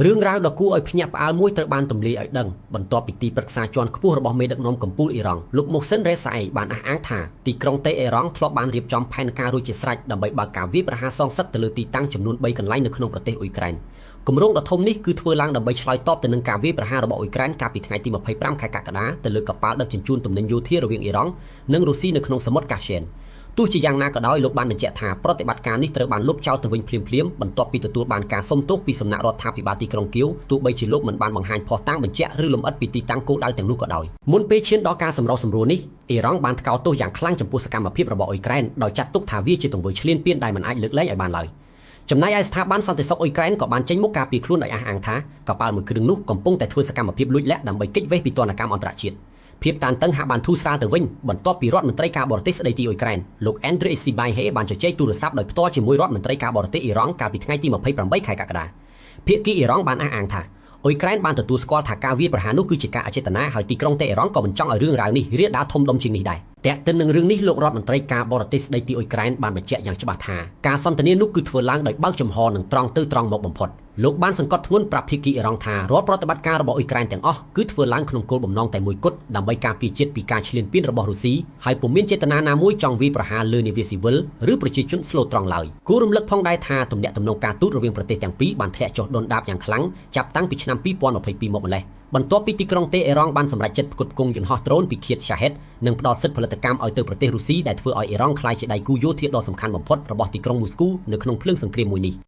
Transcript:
រឿងរ៉ាវដ៏គួរឲ្យភ្ញាក់ផ្អើលមួយត្រូវបានទម្លាយឲ្យដឹងបន្ទាប់ពីទីប្រឹក្សាជាន់ខ្ពស់របស់មេដឹកនាំកំពូលអ៊ីរ៉ង់លោកម៉ូសិនរ៉េសាអ៊ីបានអះអាងថាទីក្រុងតេហេរ៉ង់ធ្លាប់បានរៀបចំផែនការរួចជាស្រេចដើម្បីបើកការវាយប្រហារសងសឹកទៅលើទីតាំងចំនួន3កន្លែងនៅក្នុងប្រទេសអ៊ុយក្រែនគម្រោងដ៏ធំនេះគឺធ្វើឡើងដើម្បីឆ្លើយតបទៅនឹងការវាយប្រហាររបស់អ៊ុយក្រែនកាលពីថ្ងៃទី25ខែកក្កដាទៅលើកប៉ាល់ដឹកជញ្ជូនទំនិញយោធារវាងអ៊ីរ៉ង់និងរុស្ស៊ីនៅក្នុងសមុទ្រកាស្ពិយនទោះជាយ៉ាងណាក៏ដោយលោកបានបញ្ជាក់ថាប្រតិបត្តិការនេះត្រូវបានលុបចោលទៅវិញភ្លាមៗបន្ទាប់ពីទទួលបានការសុំទោសពីសំណាក់រដ្ឋាភិបាលទីក្រុងគៀវទោះបីជាលោកមិនបានបង្ហាញភស្តុតាងបញ្ជាក់ឬលម្អិតពីទីតាំងគោលដៅទាំងនោះក៏ដោយមុនពេលឈានដល់ការសម្រុះសម្រួលនេះអ៊ីរ៉ង់បានថ្កោលទោសយ៉ាងខ្លាំងចំពោះសកម្មភាពរបស់អ៊ុយក្រែនដោយចាត់ទុកថាវាជាទង្វើឈ្លានពានដែលមិនអាចលើកលែងឲ្យបានឡើយចំណែកឯស្ថាប័នសន្តិសុខអ៊ុយក្រែនក៏បានចេញមុខការពារខ្លួនដោយអះអាងថាកប៉ាល់មួយគ្រឿងនោះកំពុងតែធ្វើសកម្មភាពលួចលាក់ដើម្បីគេចវេះពីទណ្ឌកម្មអន្តរជាតិភាពតានតឹងហាក់បានធូរស្រាលទៅវិញបន្ទាប់ពីរដ្ឋមន្ត្រីការបរទេសស្ដីទីអ៊ុយក្រែនលោក Andrei Sybiha បានជជែកទូរស័ព្ទដោយផ្ទាល់ជាមួយរដ្ឋមន្ត្រីការបរទេសអ៊ីរ៉ង់កាលពីថ្ងៃទី28ខែកក្កដាភាគីអ៊ីរ៉ង់បានអះអាងថាអ៊ុយក្រែនបានទទួលស្គាល់ថាការវាយប្រហារនោះគឺជាការអចេតនាហើយទីក្រុងតេហេរ៉ង់ក៏មិនចង់ឲ្យរឿងរ៉ាវនេះរាលដាលធំដុំជាងនេះដែរតែកតិននឹងរឿងនេះលោករដ្ឋមន្ត្រីការបរទេសស្ដីទីអ៊ុយក្រែនបានបញ្ជាក់យ៉ាងច្បាស់ថាការសន្ទនានោះគឺធ្វើឡើងដោយបើកចំហនិងត្រង់ទៅត្រង់មកបំផុតលោកបានសង្កត់ធ្ងន់ប្រាប់ភាគីអ៊ីរ៉ង់ថារាល់ប្រតិបត្តិការរបស់អ៊ុយក្រែនទាំងអស់គឺធ្វើឡើងក្នុងគោលបំណងតែមួយគត់ដើម្បីការពារជាតិពីការឈ្លានពានរបស់រុស្ស៊ីហើយពុំមានចេតនាណាមួយចង់វាយប្រហារលើនាវាស៊ីវិលឬប្រជាជនស្លូតត្រង់ឡើយគួររំលឹកផងដែរថាទំនាក់ទំនងការទូតរវាងប្រទេសទាំងពីរបានធ្លាក់ចុះដុនដាបយ៉ាងខ្លាំងចាប់តាំងពីឆ្នាំ2022មកម្លេះបន្ទាប់ពីទីក្រុងតេហេរ៉ង់បានសម្រេចចិត្តផ្គត់ផ្គង់យន្តហោះដ្រូនពីឃាត Shahed និងផ្ដល់សិទ្ធិផលិតកម្មឲ្យទៅប្រទេសរុស្ស៊ីដែលធ្វើឲ្យអ៊ីរ៉ង់ក្លាយជាដៃគូយោធាដ៏សំខាន់បំផុតរបស់ទីក្រុងមូស្គូនៅក្នុងភ្លើងសង្គ្រាមមួយនេះ